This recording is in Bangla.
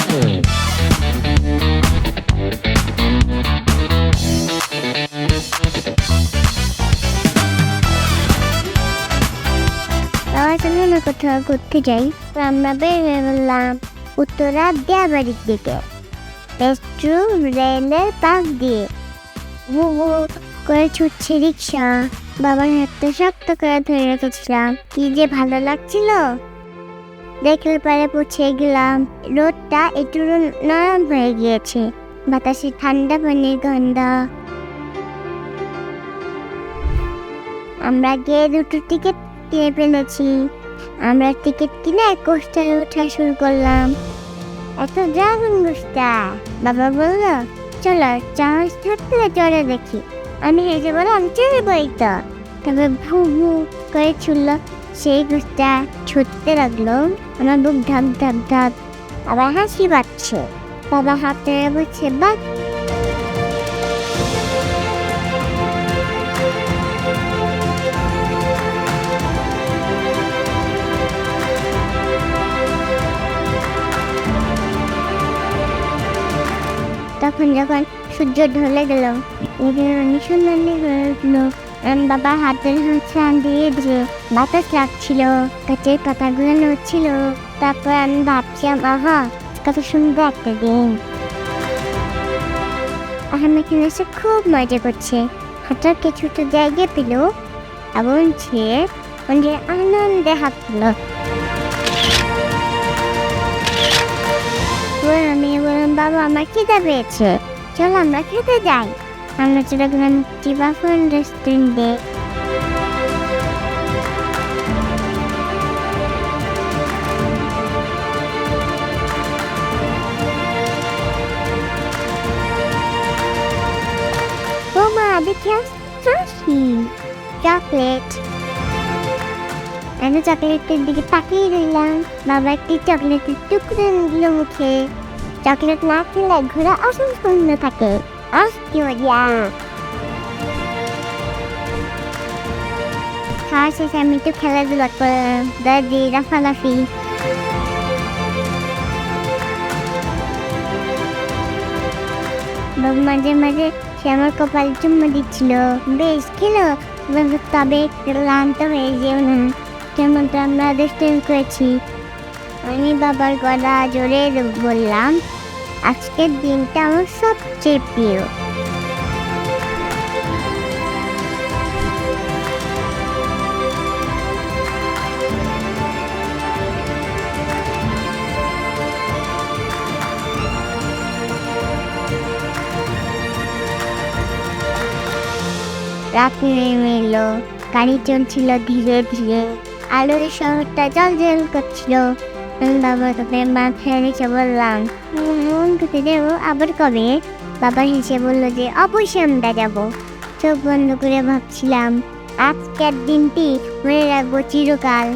বাবার সঙ্গে আমরা কোথাও ঘুরতে যাই, তো আমরা বের হয়ে বললাম উত্তরা দেয়াবাড়ির দিকে, পেস্ট্রু রেলের পাশ দিয়ে। হু হু করে ছুটছে রিক্সা। বাবার হাতটা শক্ত করে ধরে রেখেছিলাম, কি যে ভালো লাগছিল। দেখলে পারে পৌঁছে গেলাম। রোদটা একটু নরম হয়ে গিয়েছে, বাতাসে ঠান্ডা পানির গন্ধ। আমরা গিয়ে দুটো টিকিট কিনে ফেলেছি। আমরা টিকিট কিনে কোস্টারে ওঠা শুরু করলাম। এত ড্রাগন গোস্তা। বাবা বলল, চলো চান্স থাকলে চড়ে দেখি। আমি হেসে বললাম, চড়বই তো। তবে ভু ভু করে ছুটল সেই গোস্তা। ছুটতে লাগলো, আমার বুক ঢাক ঢাক ঢাক। আবার হাসি পাচ্ছে। বাবা হাতে বলছে, বাহ। তখন যখন সূর্য ঢলে গেল, অনুসন্ধানী হয়ে উঠল। বাবা হাতের হাত দিয়ে দিয়ে বাতাস লাগছিল, গাছের পাতাগুলো নড়ছিল। তারপর আমি ভাবছিলাম, আহা কত সুন্দর একটা দিন। আমি এখানে এসে খুব মজা করছে। হাঁটার কিছুটা জায়গা পেল এবং সে আনন্দে হাঁটল। আমি বললাম, বাবা আমার খিদে পেয়েছে, চল আমরা খেতে যাই। আমরা চলে গেলাম চিবাফন রেস্টুরেন্টে। ও মা, দেখে হাসি চকলেট। আমি চকলেটের দিকে তাকিয়ে রইলাম। বাবা একটি চকলেটের টুকরো নিল মুখে। চকলেট না খেলে ঘোরা অসম্পূর্ণ থাকে। খাওয়া শেষে আমি একটু খেলাধুলা করলাম, দাদি লাফালাফি। বাবা মাঝে মাঝে সে আমার কপালে চুম্মা দিচ্ছিল। বেশ খেলো, তবে ক্লান্ত হয়ে যেও না, যেমন তো আমরা রেস্টুরেন্ট করেছি। আমি বাবার গলা জোরে বললাম, আজকের দিনটা আমার সবচেয়ে প্রিয়। রাত নেমে এলো, গাড়ি চলছিল ধীরে ধীরে। আলোর শহরটা জল করছিল। বাবা তোকে মাথায় রেখে বললাম, মন করতে যাবো, আবার কবে? বাবা হেসে বললো যে অবশ্যই আমরা যাবো। চোখ বন্ধ করে ভাবছিলাম, আজকের দিনটি মনে রাখবো চিরকাল।